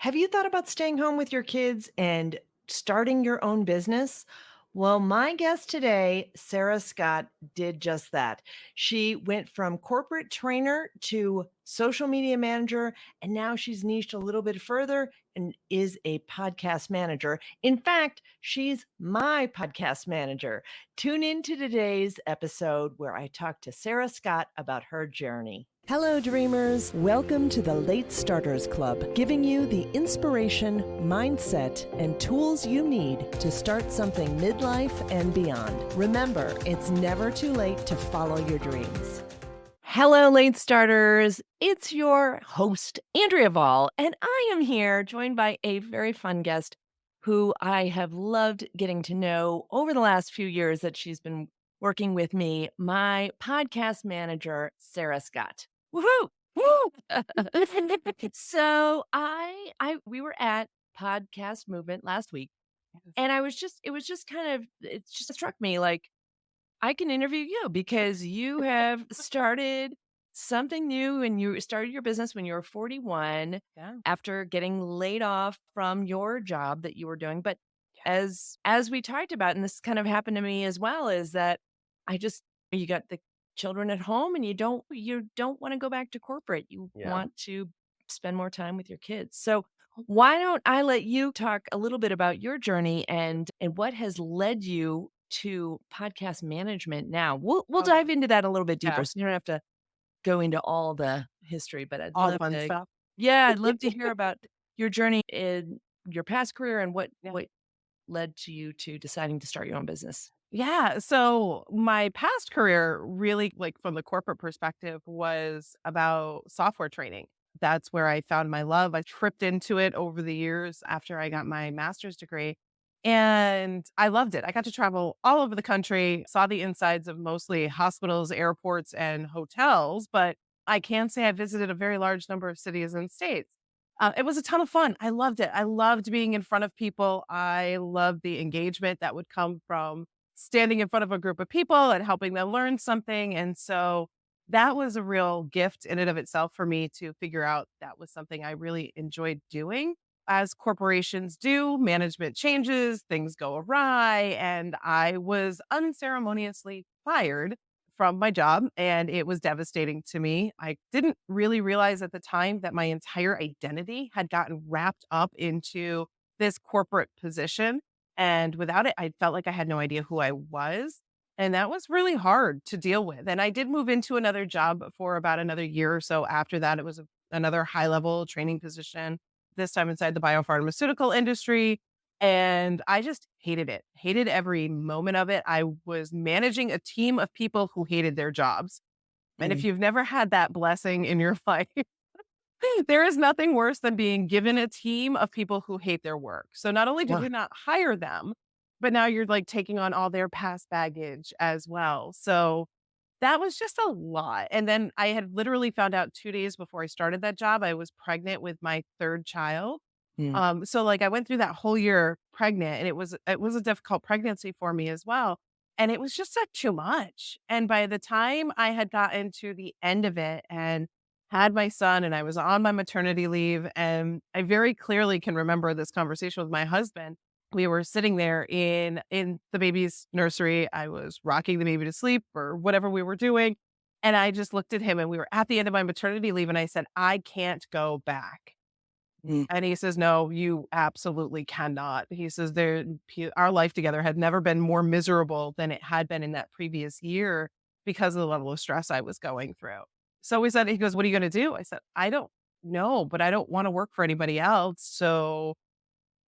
Have you thought about staying home with your kids and starting your own business? Well, my guest today, Sarah Scott, did just that. She went from corporate trainer to social media manager, and now she's niched a little bit further and is a podcast manager. In fact, she's my podcast manager. Tune into today's episode where I talk to Sarah Scott about her journey. Hello, dreamers. Welcome to the Late Starters Club, giving you the inspiration, mindset, and tools you need to start something midlife and beyond. Remember, it's never too late to follow your dreams. Hello, Late Starters. It's your host, Andrea Vall, and I am here joined by a very fun guest who I have loved getting to know over the last few years that she's been working with me, my podcast manager, Sarah Scott. Woohoo! Woo! So we were at Podcast Movement last week, Yes. and it was just kind of it just struck me like I can interview you because you have started something new and you started your business when you were 41 Yeah. after getting laid off from your job that you were doing. But Yeah. as we talked about, and this kind of happened to me as well, is that I just you got the children at home and you don't want to go back to corporate. You Yeah. want to spend more time with your kids. So why don't I let you talk a little bit about your journey and what has led you to podcast management now? We'll Oh, dive into that a little bit yeah. deeper, so you don't have to go into all the history, but I'd All the love fun to stuff. yeah, I'd love to hear about your journey in your past career and Yeah. what led to you to deciding to start your own business. Yeah. So my past career, really, like from the corporate perspective, was about software training. That's where I found my love. I tripped into it over the years after I got my master's degree. And I loved it. I got to travel all over the country, saw the insides of mostly hospitals, airports, and hotels. But I can say I visited a very large number of cities and states. It was a ton of fun. I loved it. I loved being in front of people. I loved the engagement that would come from standing in front of a group of people and helping them learn something. And so that was a real gift in and of itself for me to figure out that was something I really enjoyed doing. As corporations do, management changes, things go awry, and I was unceremoniously fired from my job, and it was devastating to me. I didn't really realize at the time that my entire identity had gotten wrapped up into this corporate position. And without it, I felt like I had no idea who I was. And that was really hard to deal with. And I did move into another job for about another year or so after that. It was another high level training position, this time inside the biopharmaceutical industry. And I just hated it, hated every moment of it. I was managing a team of people who hated their jobs. And if Mm. you've never had that blessing in your life, there is nothing worse than being given a team of people who hate their work. So not only did Wow. we not hire them, but now you're like taking on all their past baggage as well. So that was just a lot. And then I had literally found out 2 days before I started that job, I was pregnant with my 3rd child. Mm. So like I went through that whole year pregnant and it was a difficult pregnancy for me as well. And it was just like too much. And by the time I had gotten to the end of it and had my son and I was on my maternity leave, and I very clearly can remember this conversation with my husband. We were sitting there in the baby's nursery. I was rocking the baby to sleep or whatever we were doing. And I just looked at him and we were at the end of my maternity leave and I said, I can't go back. Mm. And he says, "No, you absolutely cannot." He says, Our life together had never been more miserable than it had been in that previous year because of the level of stress I was going through." So we said, he goes, "What are you going to do?" I said, "I don't know, but I don't want to work for anybody else." So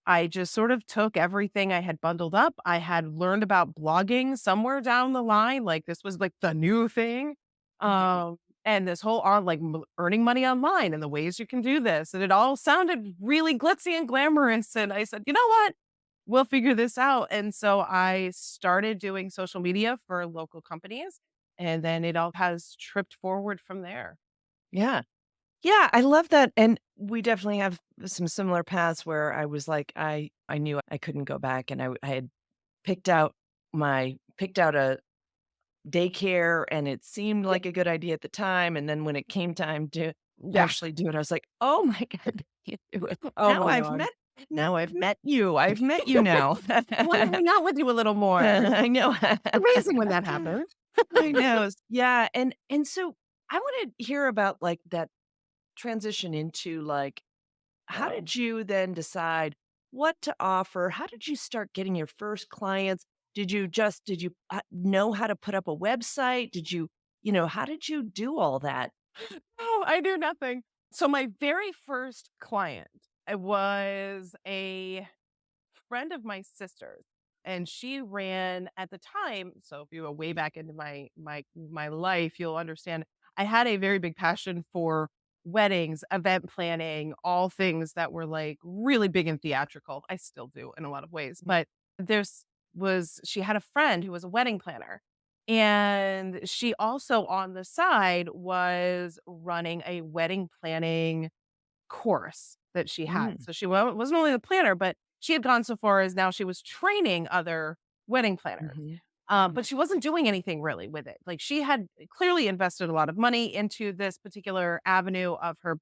I just sort of took everything I had bundled up. I had learned about blogging somewhere down the line. Like this was like the new thing. Um, and this whole on like earning money online and the ways you can do this. And it all sounded really glitzy and glamorous. And I said, you know what? We'll figure this out. And so I started doing social media for local companies. And then it all has tripped forward from there. Yeah. Yeah, I love that, and we definitely have some similar paths where I was like, I knew I couldn't go back, and I had picked out a daycare, and it seemed Yeah. like a good idea at the time, and then when it came time to Yeah. actually do it. I was like, "Oh my god, you do it. Oh my god. Now I've met you. I've met you now." I wanna hang out with you a little more. I know. Amazing when that happens. I know. Yeah, and so I wanna hear about, like, that transition into, like, how did you then decide what to offer? How did you start getting your first clients? Did you, know how to put up a website? How did you do all that? Oh, I do nothing. So my very first client, was a friend of my sister's, and she ran at the time. So if you go way back into my life, you'll understand I had a very big passion for weddings, event planning, all things that were like really big and theatrical. I still do in a lot of ways, but there's was she had a friend who was a wedding planner. And she also on the side was running a wedding planning course that she had. Mm, So she wasn't only the planner, but she had gone so far as now she was training other wedding planners. mhm, But she wasn't doing anything really with it. Like she had clearly invested a lot of money into this particular avenue of her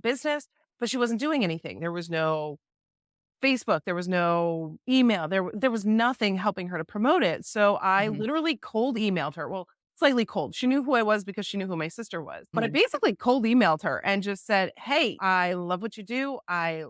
business, but she wasn't doing anything. There was no Facebook, there was no email, there was nothing helping her to promote it, so I mhm, literally cold emailed her, well, slightly cold, she knew who I was because she knew who my sister was, but I mhm, basically cold emailed her and just said, "Hey, I love what you do, I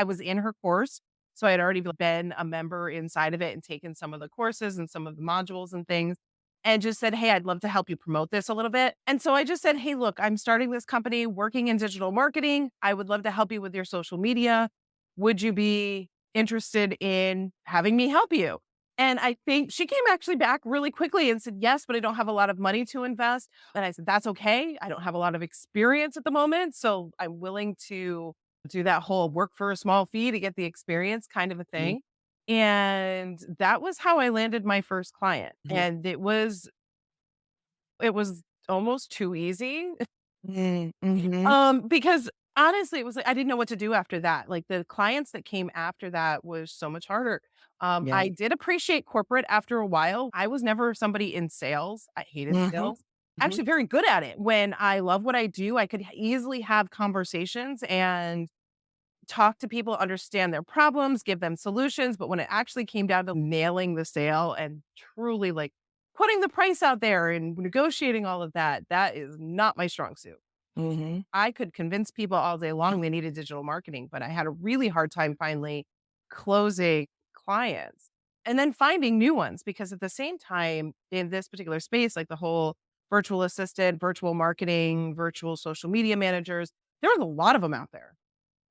was in her course, so I had already been a member inside of it and taken some of the courses and some of the modules and things, and just said, "Hey, I'd love to help you promote this a little bit." And so I just said, "Hey, look, I'm starting this company working in digital marketing, I would love to help you with your social media. Would you be interested in having me help you?" And I think she came actually back really quickly and said, "Yes, but I don't have a lot of money to invest." And I said, "That's okay. I don't have a lot of experience at the moment, so I'm willing to do that whole work for a small fee to get the experience kind of a mhm, thing." And that was how I landed my first client. mhm, And it was almost too easy. mm, mhm. Because honestly, it was like I didn't know what to do after that. Like the clients that came after that was so much harder. Yeah. I did appreciate corporate after a while. I was never somebody in sales. I hated Mhm, sales. mhm, Actually, very good at it. When I love what I do, I could easily have conversations and talk to people, understand their problems, give them solutions. But when it actually came down to nailing the sale and truly like putting the price out there and negotiating all of that, that is not my strong suit. mhm, I could convince people all day long they needed digital marketing, but I had a really hard time finally closing clients and then finding new ones because at the same time in this particular space, like the whole virtual assistant, virtual marketing, virtual social media managers, there was a lot of them out there.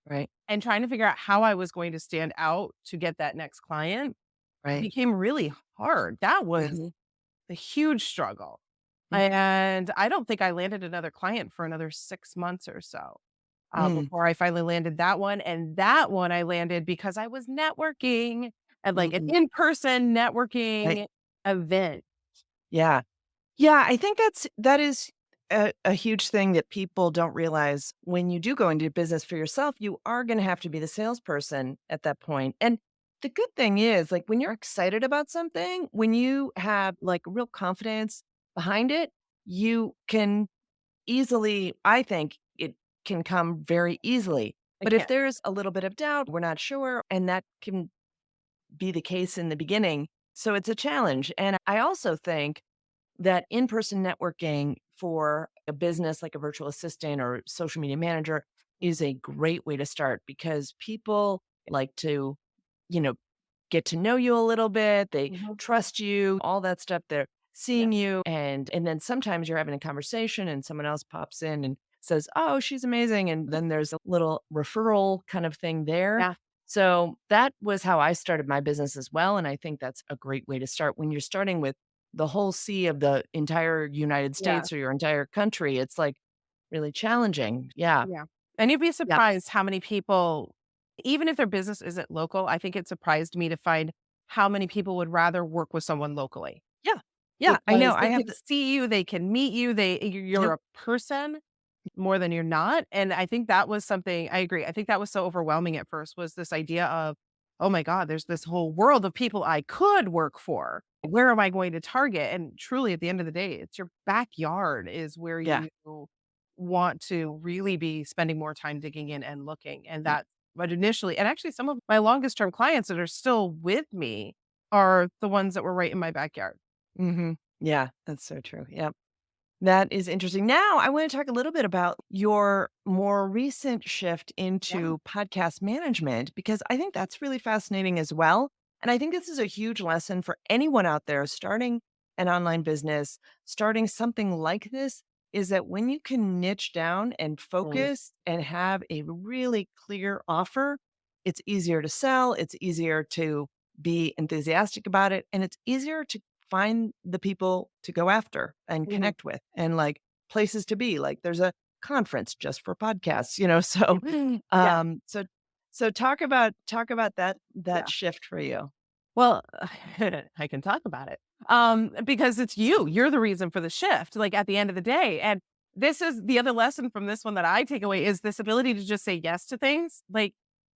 right, And trying to figure out how I was going to stand out to get that next client right, became really hard. That was mhm, a huge struggle. mm, And I don't think I landed another client for another 6 months or so, mm, before I finally landed that one, and that one I landed because I was networking at, like, an mhm, in-person right, networking event. yeah. Yeah, I think that is a huge thing that people don't realize. When you do go into business for yourself, you are gonna have to be the salesperson at that point, and the good thing is, like, when you're excited about something, when you have, like, real confidence behind it, you can easily, I think it can come very easily, I but if can't. there's a little bit of doubt, we're not sure, and that can be the case in the beginning, so it's a challenge, and I also think that in-person networking for a business like a virtual assistant or social media manager is a great way to start because people like to, you know, get to know you a little bit, they Mhm. trust you, all that stuff. They're Yeah. seeing you and then sometimes you're having a conversation and someone else pops in and says, "Oh, she's amazing." And then there's a little referral kind of thing there. Yeah. So that was how I started my business as well, and I think that's a great way to start when you're starting with the whole sea of the entire United Yeah. States or your entire country. It's like really challenging. Yeah. Yeah. And you'd be Yeah. surprised how many people, even if their business isn't local, I think it surprised me to find how many people would rather work with someone locally Yeah. Yeah. I know. because I they have can the see you, they can meet you, you're Yep. a person more than you're not, and I think that was something I agree, I think that was so overwhelming at first was this idea of, "Oh my god, there's this whole world of people I could work for. Where am I going to target?" And truly, at the end of the day, it's your backyard is where Yeah. want to really be spending more time digging in and looking. And that, but initially, and actually, some of my longest term clients that are still with me are the ones that were right in my backyard. Yeah, that's so true. Yep. That is interesting. Now, I want to talk a little bit about your more recent shift Yeah. into podcast management because I think that's really fascinating as well. And I think this is a huge lesson for anyone out there starting an online business, starting something like this is that when you can niche down and Mm. focus and have a really clear offer, it's easier to sell, it's easier to be enthusiastic about it, and it's easier to find the people to go after and Mhm. connect with and, like, places to be, like, there's a conference just for podcasts, so, Yeah. so talk about that Yeah. shift for you. Well, I can talk about it. Because it's you. You're the reason for the shift, like at the end of the day. And this is the other lesson from this one that I take away is this ability to just say yes to things. Like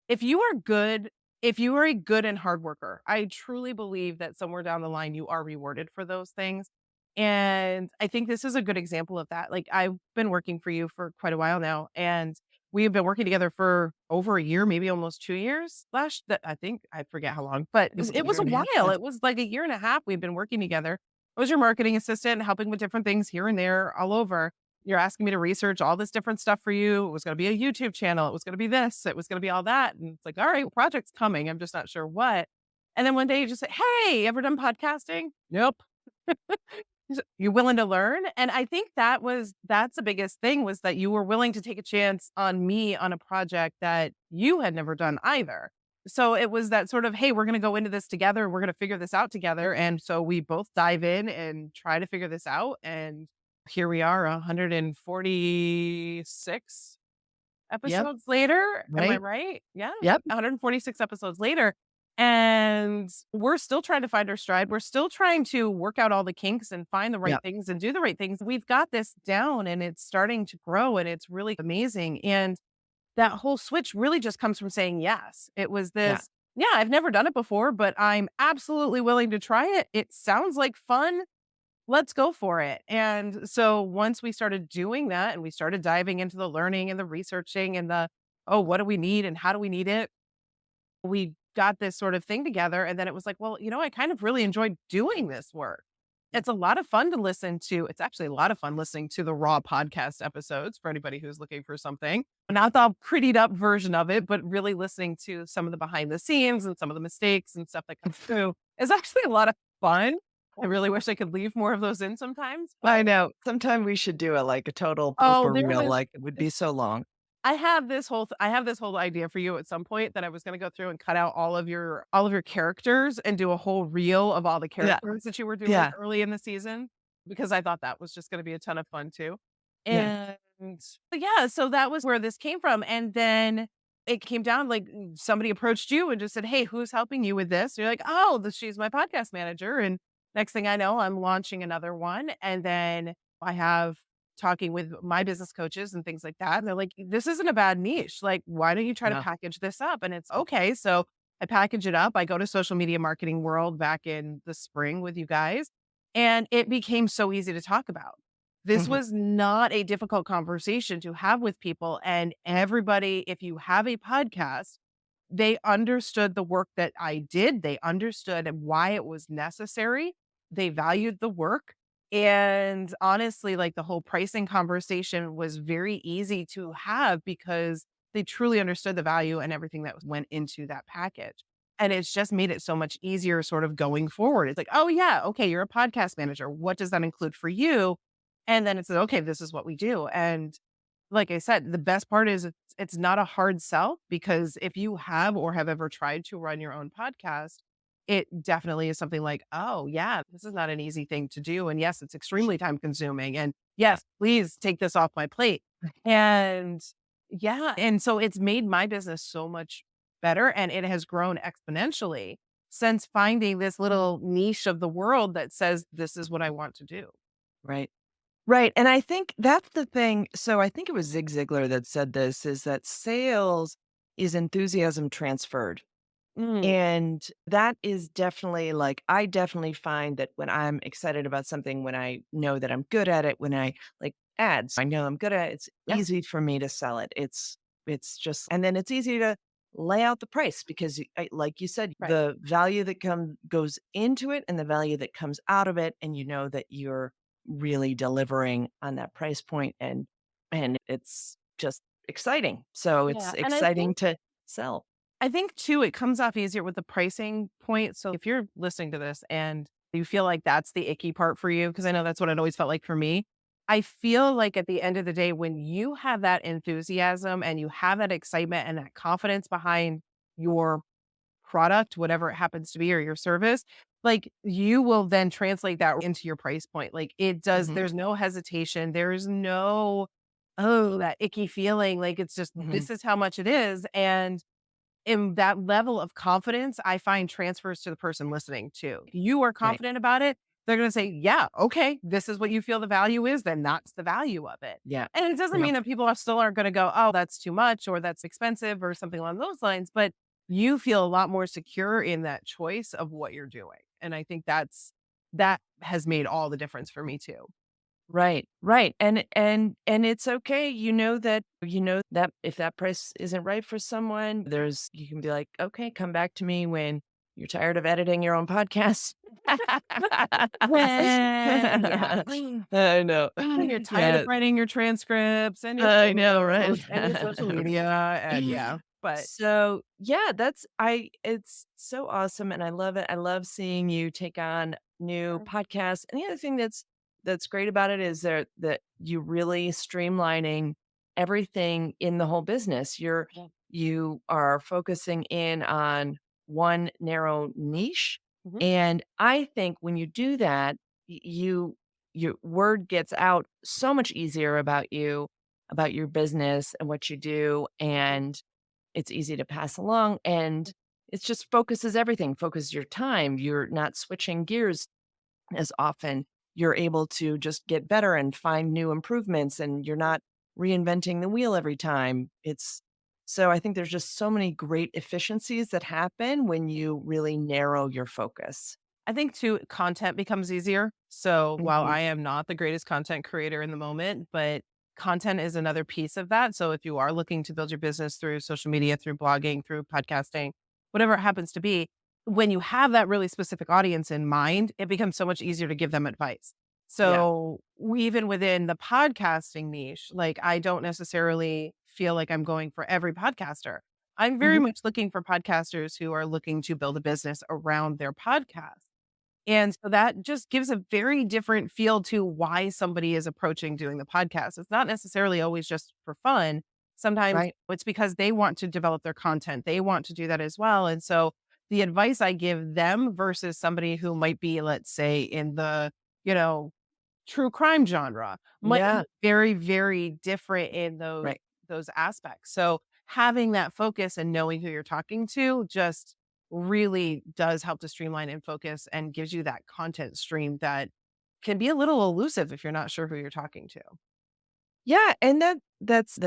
if you are good, if you are a good and hard worker, I truly believe that somewhere down the line you are rewarded for those things. And I think this is a good example of that. Like I've been working for you for quite a while now, and we've been working together for over a year, maybe almost 2 years. Last that I think I forget how long, but It was a it year was a and a half, while. yeah. It was like a year and a half we've been working together. I was your marketing assistant, helping with different things here and there, all over. You're asking me to research all this different stuff for you. It was gonna be a YouTube channel. It was gonna be this. It was gonna be all that. And it's like, all right, project's coming. I'm just not sure what. And then one day you just say, "Hey, ever done podcasting?" Nope. You're willing to learn, and I think that's the biggest thing was that you were willing to take a chance on me on a project that you had never done either. So it was that sort of, "Hey, we're gonna go into this together, we're gonna figure this out together," and so we both dive in and try to figure this out, and here we are 146 Yep, episodes later, am I right? right? Yeah, Yep, 146 episodes later, and we're still trying to find our stride. We're still trying to work out all the kinks and find the right yep, things and do the right things. We've got this down and it's starting to grow and it's really amazing. And that whole switch really just comes from saying yes. It was yeah, this, yeah, I've never done it before, but I'm absolutely willing to try it. It sounds like fun. Let's go for it. And so once we started doing that and we started diving into the learning and the researching and the, oh, what do we need and how do we need it? We got this sort of thing together. And then it was like, well, I kind of really enjoyed doing this work. It's a lot of fun to listen to. It's actually a lot of fun listening to the raw podcast episodes for anybody who's looking for something. Not the prettied up version of it, but really listening to some of the behind the scenes and some of the mistakes and stuff that comes through is actually a lot of fun. I really wish I could leave more of those in sometimes, I but know. Sometime we should do a total oh, blooper reel, like, it would be so long. I have this whole idea for you at some point that I was gonna go through and cut out all of your characters and do a whole reel of all the Yeah, characters that you were doing yeah, early in the season, because I thought that was just gonna be a ton of fun too. yeah, And yeah, so that was where this came from, and then it came down, like, somebody approached you and just said, "Hey, who's helping you with this?" You're like, "Oh, she's my podcast manager," and next thing I know, I'm launching another one, and then I have talking with my business coaches and things like that. And they're like, this isn't a bad niche. Like, why don't you try to yeah, package this up? And it's okay. So I package it up. I go to social media marketing world back in the spring with you guys, and it became so easy to talk about. This mhm, was not a difficult conversation to have with people. And everybody, if you have a podcast, they understood the work that I did. They understood why it was necessary. They valued the work. And honestly, like the whole pricing conversation was very easy to have because they truly understood the value and everything that went into that package. And it's just made it so much easier sort of going forward. It's like, oh, yeah, okay, you're a podcast manager. What does that include for you? And then it's like, okay, this is what we do. And like I said, the best part is it's not a hard sell because if you have or have ever tried to run your own podcast, it definitely is something like, "Oh, yeah, this is not an easy thing to do, and yes, it's extremely time consuming, and yes, please take this off my plate." And yeah, and so it's made my business so much better, and it has grown exponentially since finding this little niche of the world that says, "This is what I want to do." right. Right, and I think that's the thing so I think it was Zig Ziglar that said this, is that sales is enthusiasm transferred, Mm, and that is definitely, like I definitely find that when I'm excited about something, when I know that I'm good at it, when I like, ads. I know I'm good at it. It's Yeah. easy for me to sell it. It's just and then it's easy to lay out the price because like you said, Right. the value that goes into it and the value that comes out of it, and you know that you're really delivering on that price point, and it's just exciting. So it's Yeah. And exciting to sell. I think too, it comes off easier with the pricing point. So if you're listening to this and you feel like that's the icky part for you, because I know that's what it always felt like for me. I feel like at the end of the day, when you have that enthusiasm and you have that excitement and that confidence behind your product, whatever it happens to be, or your service, like you will then translate that into your price point. Like it does, Mhm, there's no hesitation. There's no, oh, that icky feeling. Like it's just, mhm. this is how much it is. And that level of confidence, I find transfers to the person listening too. You are Right. confident about it, they're gonna say, "Yeah, okay, this is what you feel the value is, then that's the value of it." Yeah. And it doesn't Yeah. mean that people are still aren't gonna go, "Oh, that's too much," or "That's expensive," or something along those lines, but you feel a lot more secure in that choice of what you're doing. And I think that has made all the difference for me too. Right, right, and it's okay, you know that if that price isn't right for someone, there's you can be like, "Okay, come back to me when you're tired of editing your own podcast." Yeah. I know. When you're tired of Yeah, writing your transcripts and your I know, right? photos and your social media and yeah, but So, yeah, it's so awesome, and I love it. I love seeing you take on new podcasts, and the other thing that's great about it is that you really streamlining everything in the whole business. yeah. You are focusing in on one narrow niche, Mhm. and I think when you do that, your word gets out so much easier about you, about your business and what you do, and it's easy to pass along, and it just focuses everything, focuses your time. You're not switching gears as often. You're able to just get better and find new improvements, and you're not reinventing the wheel every time. It's so I think there's just so many great efficiencies that happen when you really narrow your focus. I think too, content becomes easier. So while Mhm. I am not the greatest content creator in the moment, but content is another piece of that. So if you are looking to build your business through social media, through blogging, through podcasting, whatever it happens to be, when you have that really specific audience in mind, it becomes so much easier to give them advice. Yeah. So even within the podcasting niche, like I don't necessarily feel like I'm going for every podcaster. I'm very Mhm. much looking for podcasters who are looking to build a business around their podcast. And so that just gives a very different feel to why somebody is approaching doing the podcast. It's not necessarily always just for fun. Sometimes Right. it's because they want to develop their content. They want to do that as well. And so the advice I give them versus somebody who might be, let's say, in the, you know, true crime genre might be Yeah. very, very different in Right. those aspects. So having that focus and knowing who you're talking to just really does help to streamline and focus and gives you that content stream that can be a little elusive if you're not sure who you're talking to. Yeah, and that's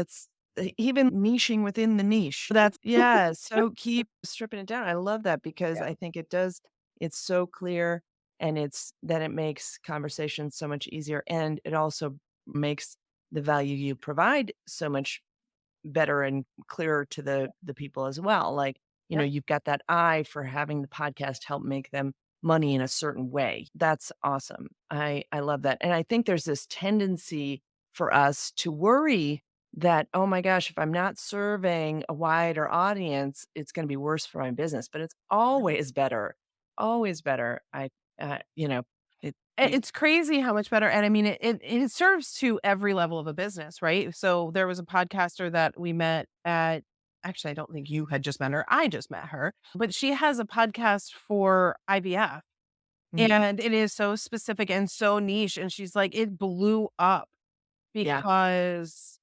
even niching within the niche. That's yeah, so keep stripping it down. I love that because Yeah. I think it's so clear, and it makes conversation so much easier, and it also makes the value you provide so much better and clearer to the people as well. Like, Yeah. you've got that eye for having the podcast help make them money in a certain way. That's awesome. I love that. And I think there's this tendency for us to worry that, oh my gosh, if I'm not serving a wider audience, it's going to be worse for my business. But it's always better. Always better. You know, it, it It's crazy how much better, and I mean, it serves to every level of a business, right? So there was a podcaster that we met at actually, I don't think you had just met her. I just met her, but she has a podcast for IVF, mhm. and it is so specific and so niche. And she's like, it blew up Yeah. because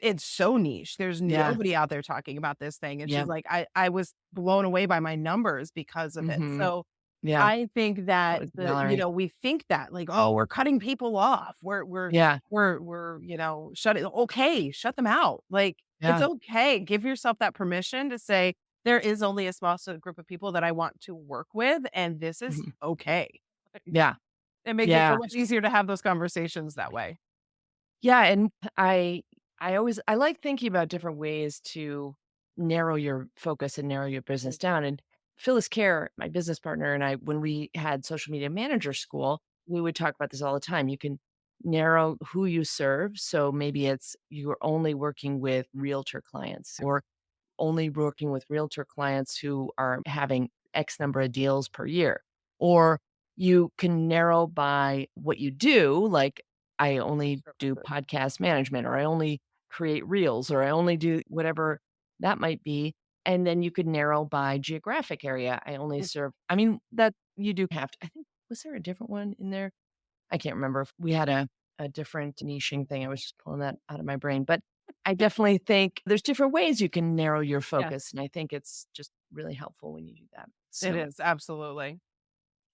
it's so niche. There's Yeah. nobody out there talking about this thing. And she's Yeah. like, I was blown away by my numbers because of it. Hmm. So Yeah. I think That that was Mallory. we think that like, oh, we're cutting people off. Yeah. We're shutting okay, shut them out. Like it's Yeah. okay. Give yourself that permission to say there is only a small group of people that I want to work with, and this is okay. Yeah. It makes it so Yeah. much easier to have those conversations that way. Yeah, and I like thinking about different ways to narrow your focus and narrow your business down. And Phyllis Kerr, my business partner, and I, when we had social media manager school, we would talk about this all the time. You can narrow who you serve. So maybe it's you're only working with realtor clients or only working with realtor clients who are having X number of deals per year. Or you can narrow by what you do, like I only do Services. podcast management, or I only create reels, or I only do whatever that might be. And then you could narrow by geographic area. I only Mm, serve, I mean, that you do have to, I think, was there a different one in there? I can't remember if we had a different niching thing. I was just pulling that out of my brain, but I definitely think there's different ways you can narrow your yes, focus, and I think it's just really helpful when you do that. it is, absolutely.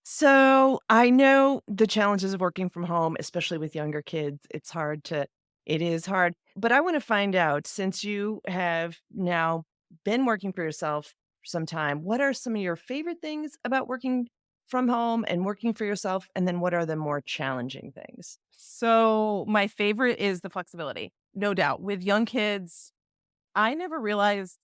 So I know the challenges of working from home, especially with younger kids. It is hard, but I want to find out, since you have now been working for yourself for some time, what are some of your favorite things about working from home and working for yourself? And then what are the more challenging things? So, my favorite is the flexibility, no doubt. With young kids, I never realized,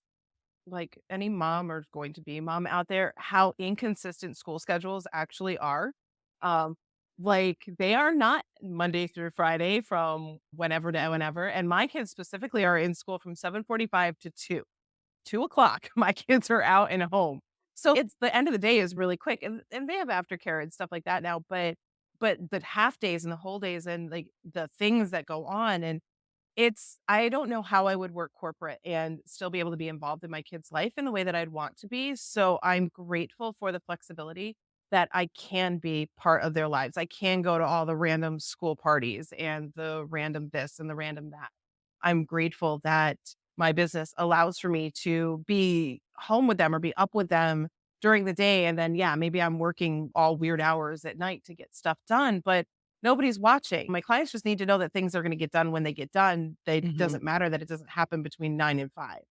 like any mom or going to be mom out there, how inconsistent school schedules actually are. Um, like they are not Monday through Friday from whenever to whenever. And my kids specifically are in school from 7:45 to 2 o'clock. My kids are out and home. So it's the end of the day is really quick. And they have aftercare and stuff like that now, but the half days and the whole days and like the things that go on and I don't know how I would work corporate and still be able to be involved in my kid's life in the way that I'd want to be. So I'm grateful for the flexibility that I can be part of their lives. I can go to all the random school parties and the random this and the random that. I'm grateful that my business allows for me to be home with them or be up with them during the day. And then, yeah, maybe I'm working all weird hours at night to get stuff done, but nobody's watching. My clients just need to know that things are going to get done when they get done. They Mhm. doesn't matter that it doesn't happen between 9 and 5.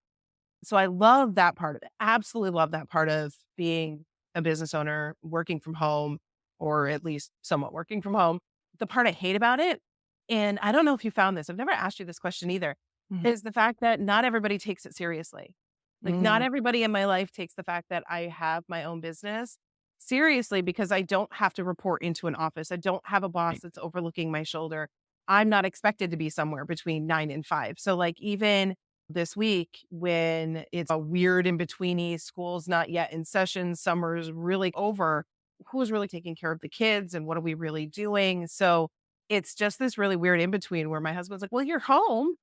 So I love that part of it. Absolutely love that part of being a business owner, working from home, or at least somewhat working from home. The part I hate about it, and I don't know if you found this, I've never asked you this question either, Mhm. is the fact that not everybody takes it seriously. Like, not Mm. everybody in my life takes the fact that I have my own business seriously because I don't have to report into an office. I don't have a boss Right. that's overlooking my shoulder. I'm not expected to be somewhere between 9 and 5. So, like, even this week when it's a weird in betweeny, school's not yet in session, summer's really over. Who's really taking care of the kids and what are we really doing? So it's just this really weird in between where my husband's like, well, you're home.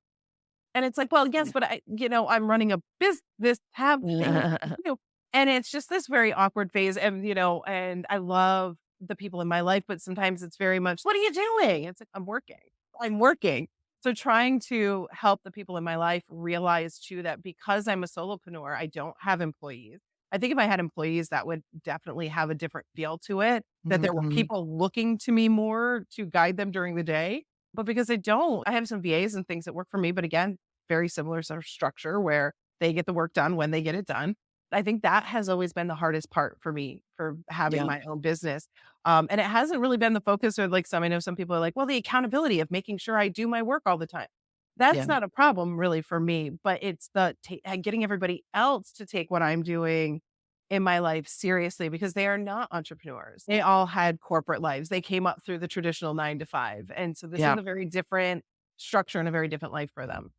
And it's like, well, yes, but I'm running a business, have things to do. And it's just this very awkward phase. And I love the people in my life, but sometimes it's very much, what are you doing? It's like, I'm working. I'm working. So trying to help the people in my life realize too that because I'm a solopreneur, I don't have employees. I think if I had employees, that would definitely have a different feel to it, that there were Mhm. people looking to me more to guide them during the day. But because I don't, I have some VAs and things that work for me. But again, very similar sort of structure where they get the work done when they get it done. I think that has always been the hardest part for me for having Yeah. my own business. And it hasn't really been the focus or like I know some people are like, well, the accountability of making sure I do my work all the time. That's Yeah. not a problem really for me, but it's getting everybody else to take what I'm doing in my life seriously because they are not entrepreneurs. They all had corporate lives. They came up through the traditional 9 to 5. And so this is Yeah. a very different structure and a very different life for them.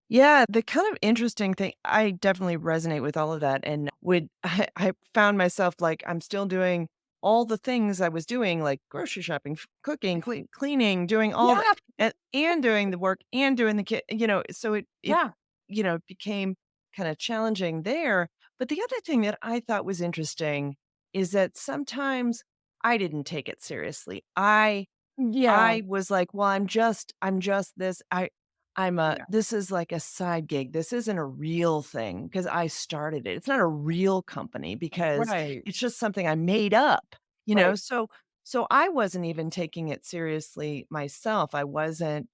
Yeah, the kind of interesting thing, I definitely resonate with all of that, and would I found myself, like, I'm still doing all the things I was doing, like grocery shopping, cooking, cleaning, doing all the Yeah, and doing the work and doing the kid, so it yeah, became kinda challenging there. But the other thing that I thought was interesting is that sometimes I didn't take it seriously. yeah, I was like, "Well, I'm just this. I'm a yeah, this is like a side gig. This isn't a real thing because I started it. It's not a real company because right, it's just something I made up, you know? right, So I wasn't even taking it seriously myself. I wasn't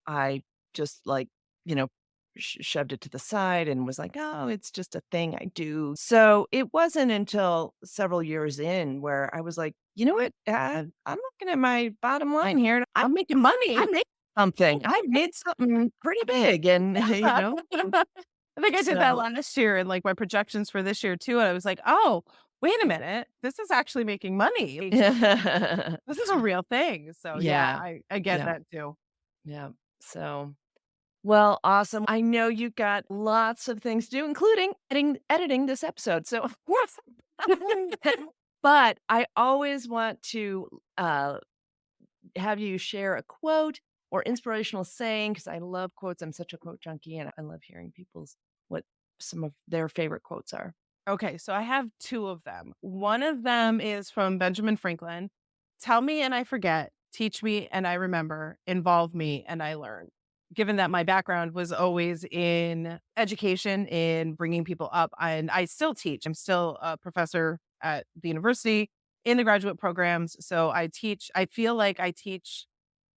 I just like, you know, shoved it to the side and was like, "Oh, it's just a thing I do." So it wasn't until several years in where I was like, "You know what? I'm looking at my bottom line here. And I'm making money. I made something. I made something pretty big." And, I think I did that so last year and like my projections for this year too. And I was like, oh, wait a minute. This is actually making money. This is a real thing. So yeah, yeah, I get yeah, that too. yeah. So well, awesome. I know you got lots of things to do, including editing this episode. So, yes. But I always want to have you share a quote or inspirational saying because I love quotes. I'm such a quote junkie, and I love hearing people's what some of their favorite quotes are. Okay, so I have two of them. One of them is from Benjamin Franklin. Tell me and I forget, teach me and I remember, involve me and I learn. Given that my background was always in education, in bringing people up, and I still teach. I'm still a professor at the university in the graduate programs. So I teach, I feel like I teach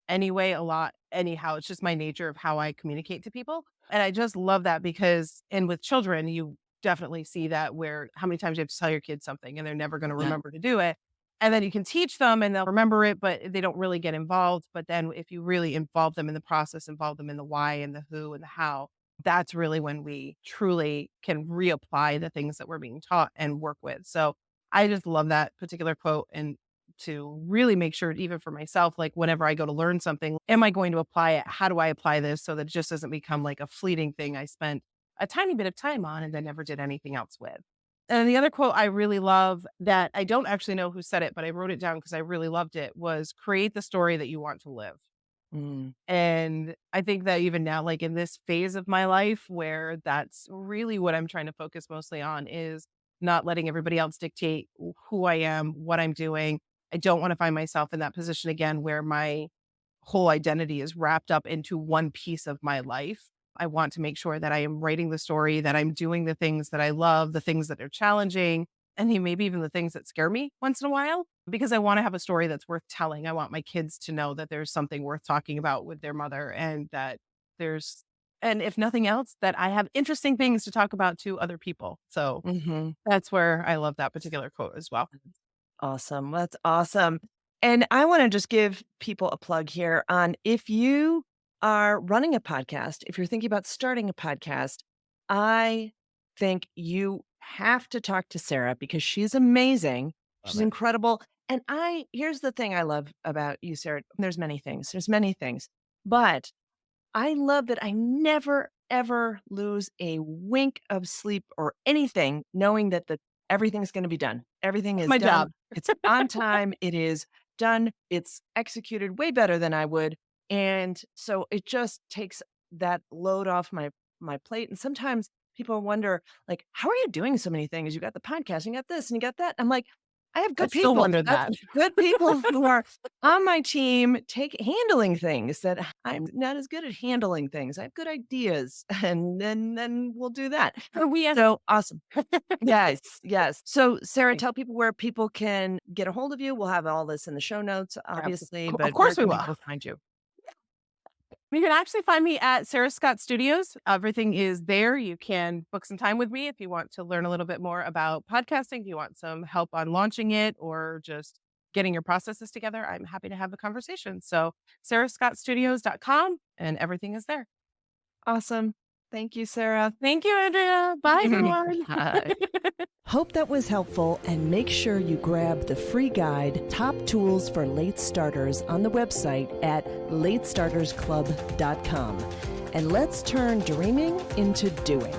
anyway a lot anyhow. It's just my nature of how I communicate to people. And I just love that because and with children, you definitely see that where how many times you have to tell your kids something and they're never going to Yeah. remember to do it. And then you can teach them and they'll remember it, but they don't really get involved. But then if you really involve them in the process, involve them in the why and the who and the how, that's really when we truly can reapply the things that we're being taught and work with. So I just love that particular quote. And to really make sure, even for myself, like whenever I go to learn something, am I going to apply it? How do I apply this so that it just doesn't become like a fleeting thing I spent a tiny bit of time on and then never did anything else with? And the other quote I really love that I don't actually know who said it, but I wrote it down because I really loved it was create the story that you want to live. Mm, And I think that even now, like in this phase of my life where that's really what I'm trying to focus mostly on is not letting everybody else dictate who I am, what I'm doing. I don't want to find myself in that position again where my whole identity is wrapped up into one piece of my life. I want to make sure that I am writing the story, that I'm doing the things that I love, the things that are challenging, and maybe even the things that scare me once in a while, because I want to have a story that's worth telling. I want my kids to know that there's something worth talking about with their mother and that there's, and if nothing else, that I have interesting things to talk about to other people. So mhm. that's where I love that particular quote as well. Awesome. That's awesome. And I want to just give people a plug here on if you are running a podcast, if you're thinking about starting a podcast, I think you have to talk to Sarah because she's amazing. Love She's it. incredible. And here's the thing I love about you, Sarah. There's many things. There's many things. But I love that I never, ever lose a wink of sleep or anything knowing that everything's gonna be done. Everything is My done. job. It's on time. It is done. It's executed way better than I would. And so it just takes that load off my plate. And sometimes people wonder, like, how are you doing so many things? You got the podcast, you got this, and you got that. I'm like, I have I good still people. wonder That's that. good people who are on my team handling things that I'm not as good at handling things. I have good ideas, and then we'll do that. We have So awesome. Yes, yes. So Sarah, thanks. tell people where people can get a hold of you. We'll have all this in the show notes, obviously, Of but where course we can will. people find you? You can actually find me at Sarah Scott Studios. Everything is there. You can book some time with me if you want to learn a little bit more about podcasting, if you want some help on launching it or just getting your processes together. I'm happy to have a conversation. So sarahscottstudios.com and everything is there. Awesome. Thank you, Sarah. Thank you, Andrea. Bye, everyone. Bye. Hope that was helpful, and make sure you grab the free guide, Top Tools for Late Starters, on the website at latestartersclub.com. And let's turn dreaming into doing.